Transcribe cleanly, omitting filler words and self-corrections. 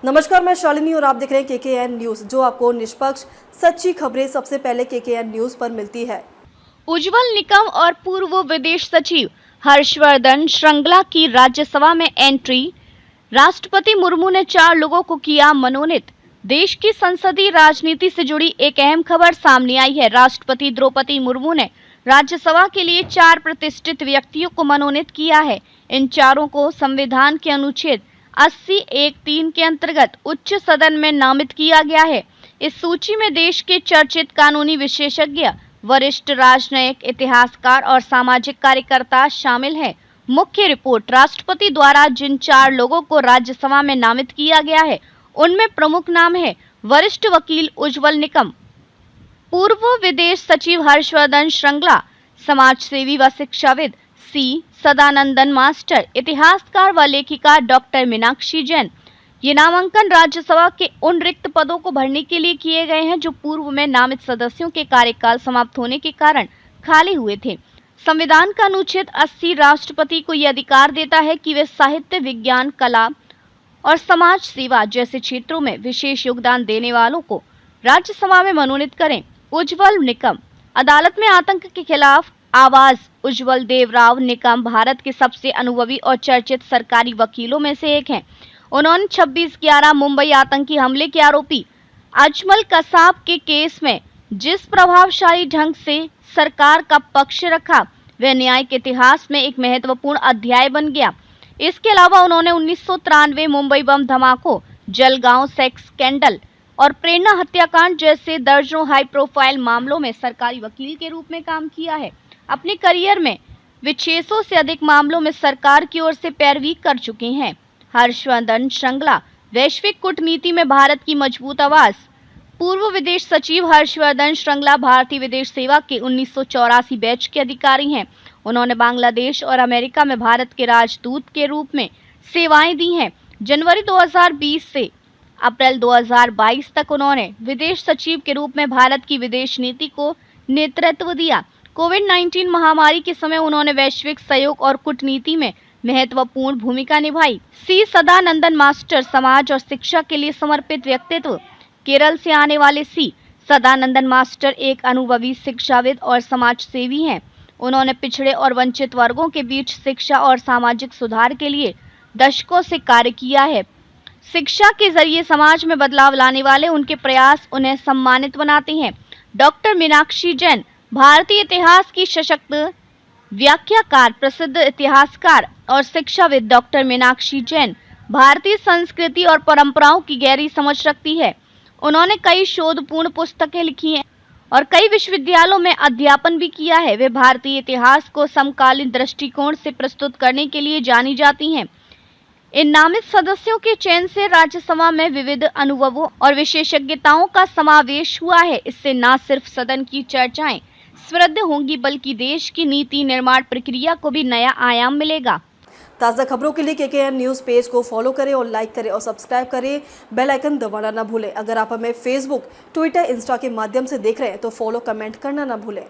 नमस्कार, मैं शालिनी और आप देख रहे हैं केकेएन न्यूज, जो आपको निष्पक्ष सच्ची खबरें सबसे पहले केकेएन न्यूज पर मिलती है। उज्ज्वल निकम और पूर्व विदेश सचिव हर्षवर्धन श्रृंगला की राज्यसभा में एंट्री। राष्ट्रपति मुर्मू ने 4 लोगों को किया मनोनीत। देश की संसदीय राजनीति से जुड़ी एक अहम खबर सामने आई है। राष्ट्रपति द्रौपदी मुर्मू ने राज्यसभा के लिए 4 प्रतिष्ठित व्यक्तियों को मनोनीत किया है। इन चारों को संविधान के अनुच्छेद 80(1)(3) के अंतर्गत उच्च सदन में नामित किया गया है। इस सूची में देश के चर्चित कानूनी विशेषज्ञ, वरिष्ठ राजनयिक, इतिहासकार और सामाजिक कार्यकर्ता शामिल हैं। मुख्य रिपोर्ट। राष्ट्रपति द्वारा जिन 4 लोगों को राज्यसभा में नामित किया गया है, उनमें प्रमुख नाम है वरिष्ठ वकील उज्ज्वल निकम, पूर्व विदेश सचिव हर्षवर्धन श्रृंगला, समाजसेवी व शिक्षाविद सी सदानंदन मास्टर, इतिहासकार व लेखिका डॉक्टर मीनाक्षी जैन। ये नामांकन राज्यसभा के उन रिक्त पदों को भरने के लिए किए गए हैं जो पूर्व में नामित सदस्यों के कार्यकाल समाप्त होने के कारण खाली हुए थे। संविधान का अनुच्छेद 80 राष्ट्रपति को यह अधिकार देता है कि वे साहित्य, विज्ञान, कला और समाज सेवा जैसे क्षेत्रों में विशेष योगदान देने वालों को राज्यसभा में मनोनीत करें। उज्ज्वल निकम। अदालत में आतंक के खिलाफ आवाज। उज्ज्वल देवराव निकम भारत के सबसे अनुभवी और चर्चित सरकारी वकीलों में से एक हैं। उन्होंने 26/11 मुंबई आतंकी हमले के आरोपी अजमल कसाब के केस में जिस प्रभावशाली ढंग से सरकार का पक्ष रखा, वह न्याय के इतिहास में एक महत्वपूर्ण अध्याय बन गया। इसके अलावा उन्होंने 1993 मुंबई बम धमाकों, जलगांव सेक्स स्कैंडल और प्रेरणा हत्याकांड जैसे दर्जनों हाई प्रोफाइल मामलों में सरकारी वकील के रूप में काम किया है। अपने करियर में वे 600 से अधिक मामलों में सरकार की ओर से पैरवी कर चुके हैं। हर्षवर्धन श्रृंगला। वैश्विक कूटनीति में भारत की मजबूत आवाज। पूर्व विदेश सचिव हर्षवर्धन श्रृंगला भारतीय विदेश सेवा के 1984 बैच के अधिकारी हैं। उन्होंने बांग्लादेश और अमेरिका में भारत के राजदूत के रूप में सेवाएं दी हैं। जनवरी 2020 से अप्रैल 2022 तक उन्होंने विदेश सचिव के रूप में भारत की विदेश नीति को नेतृत्व दिया। कोविड-19 महामारी के समय उन्होंने वैश्विक सहयोग और कूटनीति में महत्वपूर्ण भूमिका निभाई। सी सदानंदन मास्टर। समाज और शिक्षा के लिए समर्पित व्यक्तित्व। केरल से आने वाले सी सदानंदन मास्टर एक अनुभवी शिक्षाविद और समाज सेवी हैं। उन्होंने पिछड़े और वंचित वर्गों के बीच शिक्षा और सामाजिक सुधार के लिए दशकों से कार्य किया है। शिक्षा के जरिए समाज में बदलाव लाने वाले उनके प्रयास उन्हें सम्मानित बनाते हैं। डॉक्टर मीनाक्षी जैन। भारतीय इतिहास की सशक्त व्याख्याकार, प्रसिद्ध इतिहासकार और शिक्षाविद डॉक्टर मीनाक्षी जैन भारतीय संस्कृति और परंपराओं की गहरी समझ रखती है। उन्होंने कई शोधपूर्ण पुस्तकें लिखी हैं और कई विश्वविद्यालयों में अध्यापन भी किया है। वे भारतीय इतिहास को समकालीन दृष्टिकोण से प्रस्तुत करने के लिए जानी जाती हैं। इन नामित सदस्यों के चयन से राज्यसभा में विविध अनुभवों और विशेषज्ञताओं का समावेश हुआ है। इससे न सिर्फ सदन की चर्चाएं समृद्ध होंगी, बल्कि देश की नीति निर्माण प्रक्रिया को भी नया आयाम मिलेगा। ताज़ा खबरों के लिए केकेएन न्यूज पेज को फॉलो करें और लाइक करें और सब्सक्राइब करें। बेल आइकन दबाना ना भूलें। अगर आप हमें फेसबुक, ट्विटर, इंस्टा के माध्यम से देख रहे हैं तो फॉलो, कमेंट करना ना भूलें।